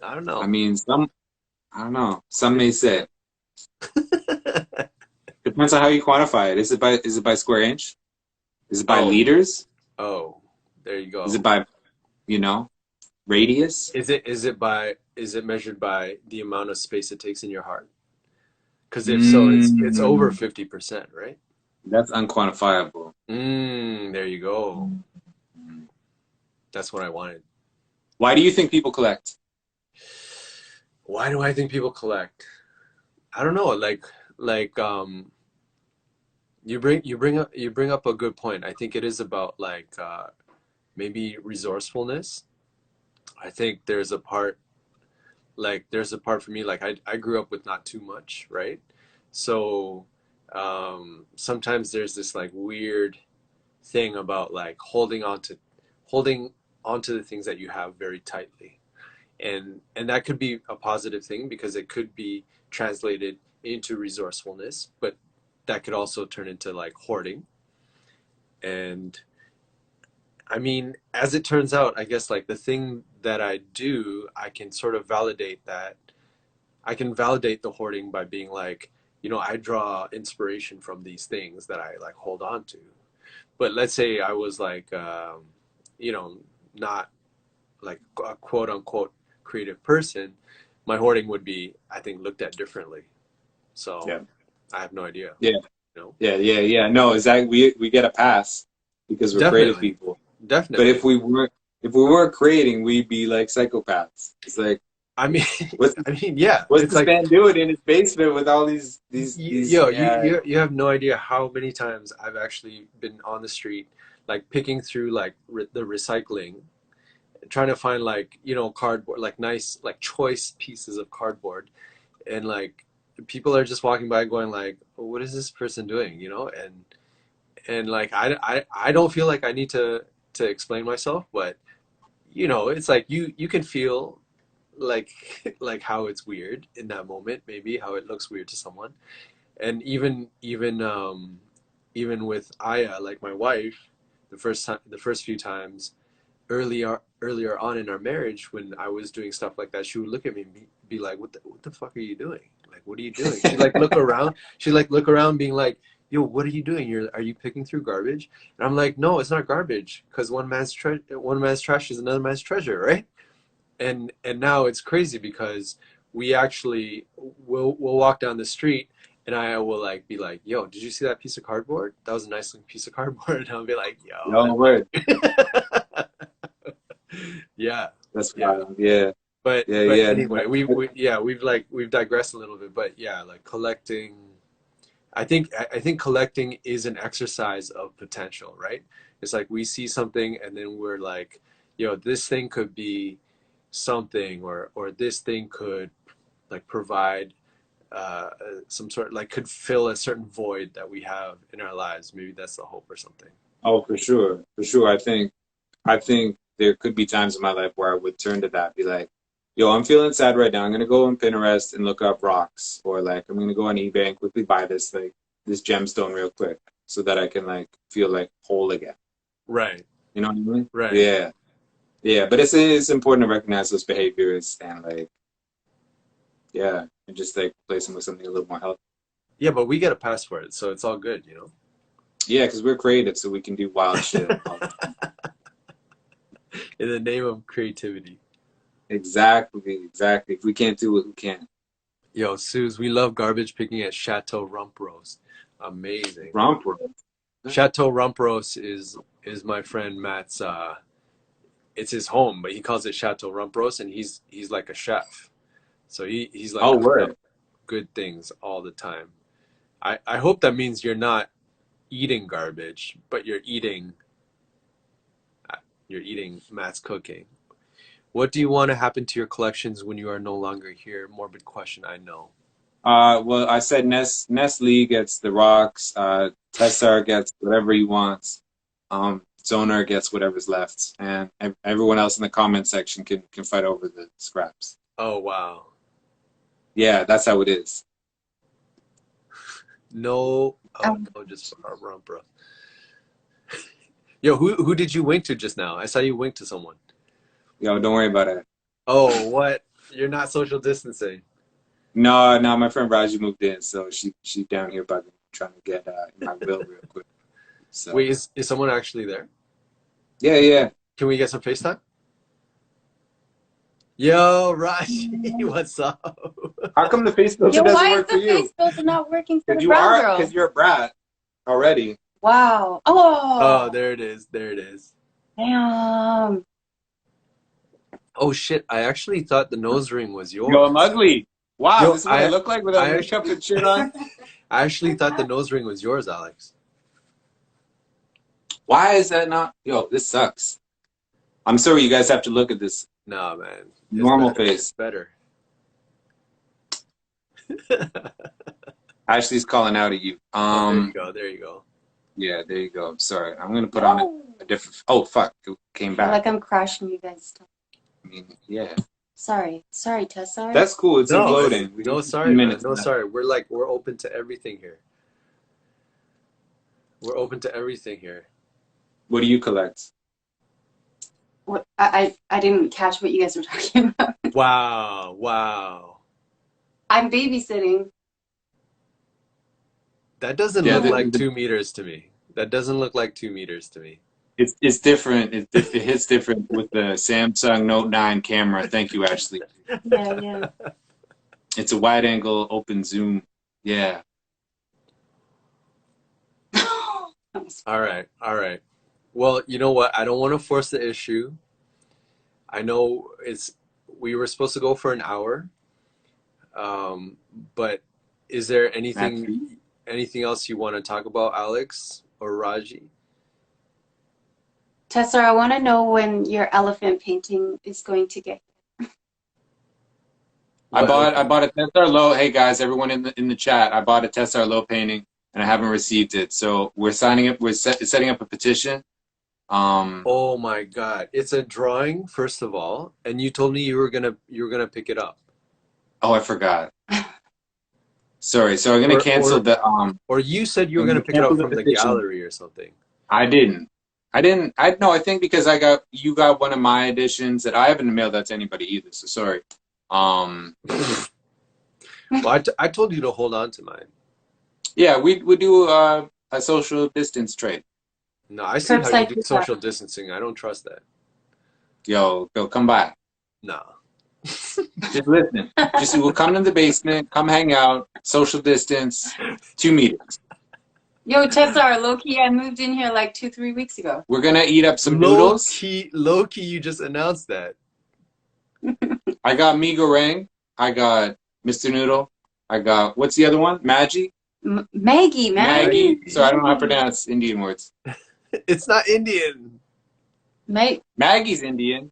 I don't I know. mean, I don't know. Some may say depends on how you quantify it. Is it by square inch? Is it by Oh, liters? oh, there you Is it go. by, you know, radius? Is it measured by the amount of space it takes in your heart? Because if so, it's over Mm, 50%, right? that's unquantifiable. There you go. Mm. That's what I wanted. Why do you think people collect? Why do I think people collect? I don't know. Like you bring up a good point. I think it is about like maybe resourcefulness. I think there's a part for me like I grew up with not too much, right? So sometimes there's this like weird thing about like holding onto the things that you have very tightly, and that could be a positive thing because it could be translated into resourcefulness, but that could also turn into like hoarding. And I mean, as it turns out, I guess like the thing that I do, I can sort of validate that. I can validate the hoarding by being like, I draw inspiration from these things that I like hold on to. But let's say I was like, you know, not like a quote unquote creative person, my hoarding would be, I think, looked at differently. So Yeah. I have no idea. Yeah. You know, Yeah. No, exactly. We get a pass because we're creative definitely, people. But definitely. if we weren't creating, we'd be like psychopaths. It's like I mean, what's I mean, yeah, what's it's this like man doing in his basement with all these yo, yeah. you have no idea how many times I've actually been on the street, like picking through like the recycling, trying to find like cardboard, like nice like choice pieces of cardboard, and like people are just walking by going like, what is this person doing? And like I don't feel like I need to explain myself, but it's like you can feel like like how it's weird in that moment, maybe how it looks weird to someone. And even with Aya, like my wife, the first few times earlier on in our marriage, when I was doing stuff like that, she would look at me and be like, what the fuck are you doing? Like, what are you doing? She like look around being like, yo, what are you doing? Are you picking through garbage? And I'm like, no, it's not garbage, because one man's trash is another man's treasure, right? And now it's crazy because we actually we'll walk down the street, and I will like be like, yo, did you see that piece of cardboard? That was a nice looking piece of cardboard. And I'll be like, yo, No word. yeah, That's yeah. wild. Yeah. But Yeah. anyway, we've digressed a little bit, but yeah, like collecting. I think collecting is an exercise of potential, right? It's like we see something and then we're like, this thing could be something, or this thing could like provide some sort, like could fill a certain void that we have in our lives. Maybe that's the hope or something. Oh, for sure. For sure. I think there could be times in my life where I would turn to that, be like, yo, I'm feeling sad right now. I'm gonna go on Pinterest and look up rocks, or like I'm gonna go on eBay and quickly buy this gemstone real quick so that I can like feel like whole again. Right, You know what I mean? right. Yeah. Yeah. But it's important to recognize those behaviors and like yeah, and just like replace them with something a little more healthy. Yeah, but we get a pass for it, so it's all good. Yeah, because we're creative, so we can do wild shit. In the name of creativity. Exactly. If we can't do it, who can? Yo, Suze, we love garbage picking at Chateau Rump Roast. Amazing. Romper. Chateau Rump Roast is my friend Matt's. it's his home, but he calls it Chateau Rumpros, and he's like a chef. So he's like Oh, cooking up word. good things all the time. I hope that means you're not eating garbage, but you're eating Matt's cooking. What do you want to happen to your collections when you are no longer here? Morbid question, I know. Well, I said Nestle gets the rocks. Tessar gets whatever he wants. Zoner gets whatever's left, and everyone else in the comment section can fight over the scraps. Oh wow. Yeah, that's how it is. No, no, just run, bro. Yo, who did you wink to just now? I saw you wink to someone. Yo, don't worry about it. Oh, what? You're not social distancing. No, my friend Raji moved in, so she down here by me trying to get in my bill real quick. So Wait, is someone actually there? yeah. Can we get some FaceTime? Yo, Rashi, what's up? How come the face filter Yo, doesn't why is work for the you? face filter not working for the Because brown girl? because you're a brat already. Wow. Oh, there it is. There it is. Damn. Oh shit! I actually thought the nose ring was yours. Yo, I'm ugly. Wow, Yo, this is what I look like without I- makeup and shit on. I actually thought the nose ring was yours, Alex. Why is that not? Yo, this sucks. I'm sorry, you guys have to look at this Nah, man. It's normal better. face. It's better. Ashley's calling out at you. Oh, there you go. There you go. Yeah, there you go. Sorry, I'm gonna put on a different. Oh fuck, it came I feel back. like I'm crashing you guys. I mean, yeah, Sorry, Tess. Sorry. that's cool. It's imploding. We No, got sorry, 15 man. minutes No, left. sorry. We're open to everything here. We're open to everything here. What do you collect? What, I didn't catch what you guys were talking about. Wow, wow. I'm babysitting. That doesn't Yeah, look like 2 meters to me. That doesn't look like 2 meters to me. It's different. It hits different with the Samsung Note 9 camera. Thank you, Ashley. Yeah. It's a wide angle, open zoom. Yeah. All right, all right. Well, you know what? I don't want to force the issue. I know we were supposed to go for an hour. But is there anything else you want to talk about, Alex or Raji? Tessa, I want to know when your elephant painting is going to get. I bought a Tessar Low. Hey guys, everyone in the chat, I bought a Tessar Low painting and I haven't received it. So we're signing up. We're setting up a petition. Oh my God! It's a drawing, first of all, and you told me you were gonna pick it up. Oh, I forgot. Sorry. So I'm gonna cancel the Or you said you were gonna pick it up from the gallery or something. I didn't. No, I think because you got one of my editions that I haven't mailed that to anybody either. So sorry. Well, I told you to hold on to mine. Yeah, we do a social distance trade. No, I see how you do social distancing. I don't trust that. Yo, come by. No. Just listen. We'll come to the basement, come hang out, social distance, 2 meters. Yo, Tessa, low-key, I moved in here like 2-3 weeks ago. We're gonna eat up some noodles. Low key, you just announced that. I got Mi Goreng. I got Mr. Noodle. I got, what's the other one? Maggie? Maggie, man. Maggie. So I don't know how to pronounce Indian words. It's not Indian. Maggie's Indian.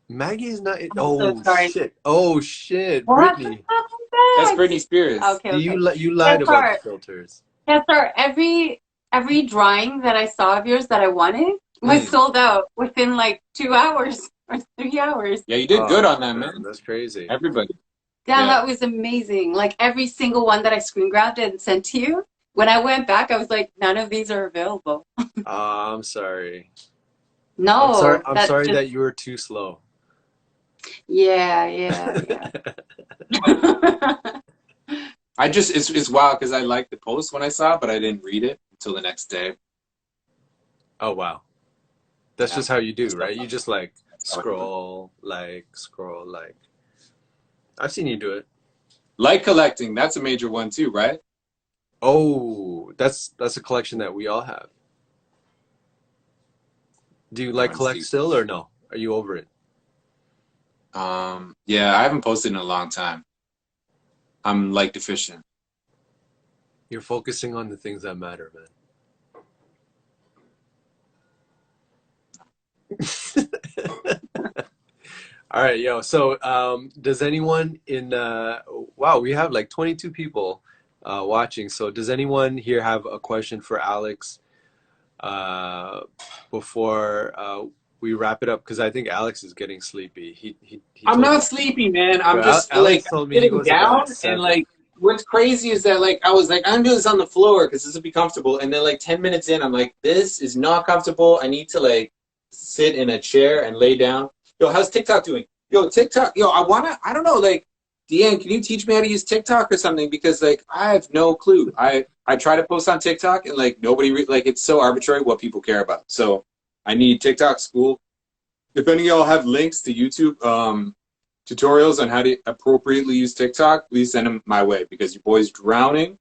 Maggie is not. So sorry. Shit! Oh shit! What? Brittany, That's Britney Spears. Okay. you lied about the filters. Tessa, every drawing that I saw of yours that I wanted was sold out within like 2 hours or 3 hours. Yeah, you did good on that, man. That's crazy. Everybody. Damn, that was amazing. Like every single one that I screen grabbed and sent to you, when I went back, I was like, none of these are available. I'm sorry. No. I'm sorry that you were too slow. Yeah. It's wild because I liked the post when I saw it, but I didn't read it until the next day. Oh, wow. That's just how you do, right? You just like scroll. I've seen you do it. Like collecting, that's a major one too, right? Oh, that's a collection that we all have. Do you like collect still or no? Are you over it? Yeah, I haven't posted in a long time. I'm like deficient. You're focusing on the things that matter, man. All right, yo. So, does anyone in wow, we have like 22 people watching. So, does anyone here have a question for Alex uh, before we wrap it up? Because I think Alex is getting sleepy. He I'm told me. not sleepy, man. Yo, I'm just like Alex told me he sitting goes to bed down at and 7. like what's crazy is that like I was like I'm doing this on the floor because this will be comfortable, and then like 10 minutes in I'm like this is not comfortable. I need to like sit in a chair and lay down. Yo, how's TikTok doing? Yo, TikTok. Yo, I don't know. Like, Deanne, can you teach me how to use TikTok or something? Because like I have no clue. I try to post on TikTok and like nobody like it's so arbitrary what people care about. So I need TikTok school. If any of y'all have links to YouTube tutorials on how to appropriately use TikTok, please send them my way because your boy's drowning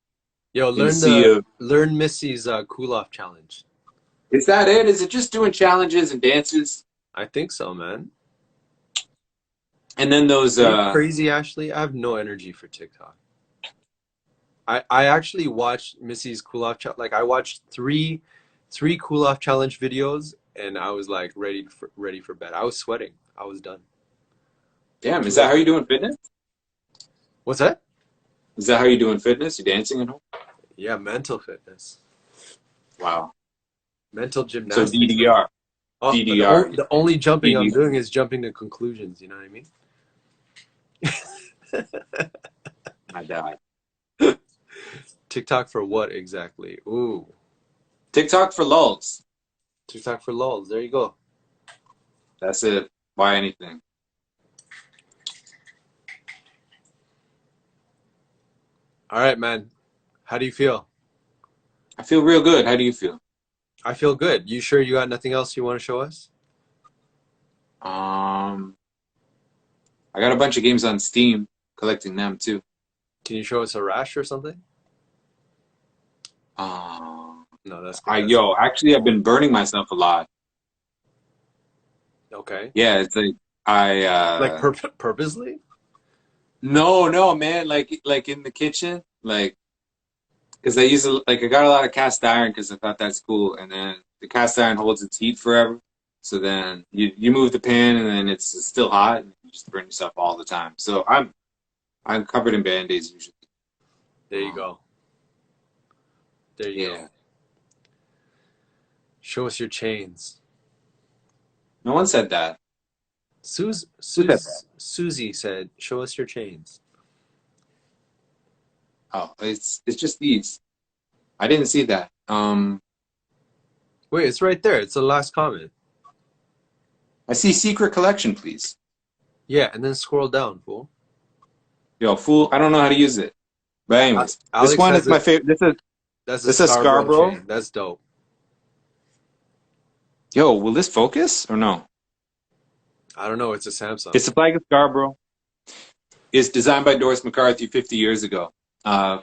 Yo, in the sea of. learn Missy's cool off challenge. Is that it? Is it just doing challenges and dances? I think so, man. And then those. Are you crazy, Ashley? I have no energy for TikTok. I actually watched Missy's cool off like I watched three cool off challenge videos and I was like ready for bed. I was sweating. I was done. Damn, is that how you doing fitness? What's that? Is that how you doing fitness? You dancing at home? Yeah, mental fitness. Wow. Mental So gymnastics. DDR. Oh, DDR. the only jumping I'm DDR. doing is jumping to conclusions, you know what I mean? I died. TikTok for what exactly? Ooh. TikTok for lulz. TikTok for lulz. There you go. That's it. Why anything? All right, man. How do you feel? I feel real good. How do you feel? I feel good. You sure you got nothing else you want to show us? I got a bunch of games on Steam, collecting them too. Can you show us a rash or something? No, that's good. Yo, actually, I've been burning myself a lot. Okay. Yeah, it's like Like purposely? no, man, like in the kitchen, like because I used to like I got a lot of cast iron because I thought that's cool, and then the cast iron holds its heat forever. So then you move the pan and then it's still hot and you just burn yourself all the time. So I'm covered in band-aids usually. There you go. There you go. Show us your chains. No one said that. Susie said, "Show us your chains." Oh, it's just these. I didn't see that. Wait, it's right there. It's the last comment. I see secret collection, please. Yeah, and then scroll down, fool. Yo, fool, I don't know how to use it. But anyways, Alex this one is my favorite. That's this is Scarborough chain. That's dope. Yo, will this focus or no? I don't know. It's a Samsung. It's a flag of Scarborough. It's designed by Doris McCarthy 50 years ago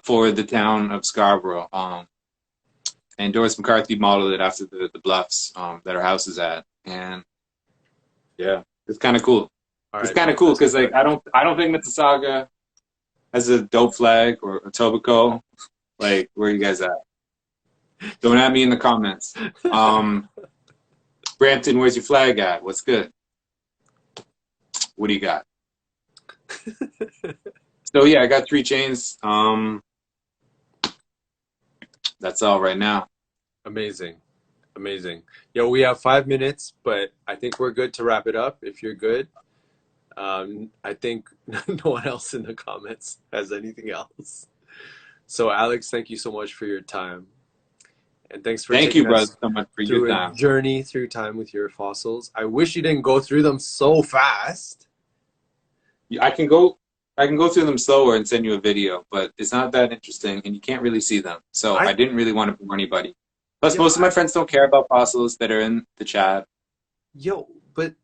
for the town of Scarborough. And Doris McCarthy modeled it after the bluffs that her house is at. And yeah, it's kind of cool. It's kind of cool because like I don't think Mississauga has a dope flag or a Etobicoke. Like, where are you guys at? Don't at me in the comments. Brampton, where's your flag at? What's good? What do you got? So yeah, I got 3 chains. That's all right now. Amazing. Yo, we have 5 minutes, but I think we're good to wrap it up. If you're good, I think no one else in the comments has anything else. So Alex, thank you so much for your time, and thanks for Thank you, taking brother, us so much for through your a time. journey through time with your fossils. I wish you didn't go through them so fast. I can go through them slower and send you a video, but it's not that interesting, and you can't really see them. So I didn't really want to bore anybody. Plus, most of my friends don't care about fossils that are in the chat. Yo, but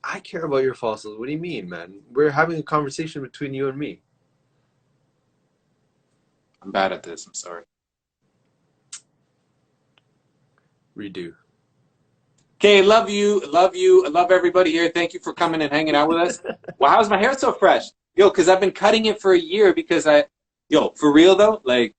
I care about your fossils. What do you mean, man? We're having a conversation between you and me. I'm bad at this. I'm sorry. Redo. Okay, love you. Love you. I love everybody here. Thank you for coming and hanging out with us. Wow, how's my hair so fresh? Yo, because I've been cutting it for a year because yo, for real though, like,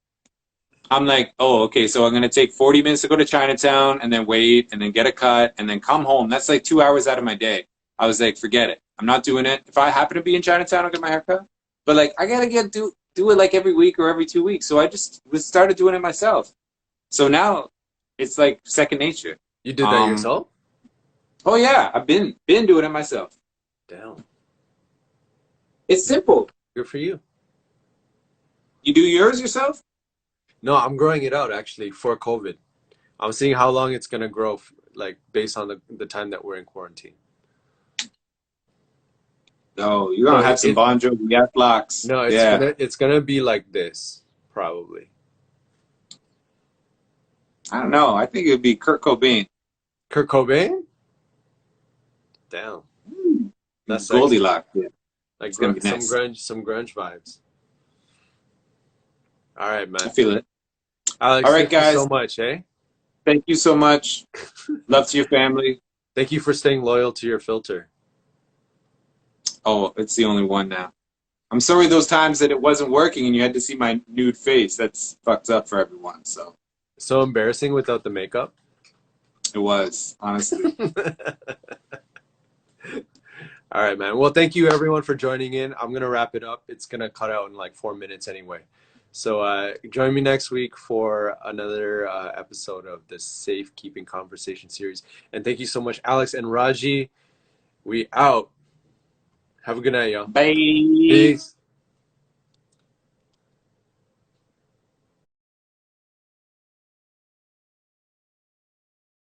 I'm like, oh, okay, so I'm gonna take 40 minutes to go to Chinatown and then wait and then get a cut and then come home. That's like 2 hours out of my day. I was like, forget it. I'm not doing it. If I happen to be in Chinatown, I'll get my hair cut. But like, I gotta do it like every week or every 2 weeks. So I just started doing it myself. So now it's like second nature. You did that yourself? Oh yeah, I've been doing it myself. Damn. It's simple. Good for you. You do yours yourself? No, I'm growing it out actually for COVID. I'm seeing how long it's gonna grow, like based on the time that we're in quarantine. No, you're gonna have some Bon Jovi locks. No, it's gonna be like this probably. I don't know. I think it would be Kurt Cobain. Kurt Cobain? Damn. That's Goldilocks. Yeah. Like It's gonna be nice. some grunge vibes. All right, man. I feel it. Alex, all right, thank guys. you so much, eh? Thank you so much. Love to your family. Thank you for staying loyal to your filter. Oh, it's the only one now. I'm sorry those times that it wasn't working and you had to see my nude face. That's fucked up for everyone. So embarrassing without the makeup. It was, honestly. All right, man. Well, thank you everyone for joining in. I'm gonna wrap it up. It's gonna cut out in like 4 minutes anyway. So join me next week for another episode of the Safekeeping Conversation series. And thank you so much, Alex and Raji. We out. Have a good night, y'all. Bye. Peace.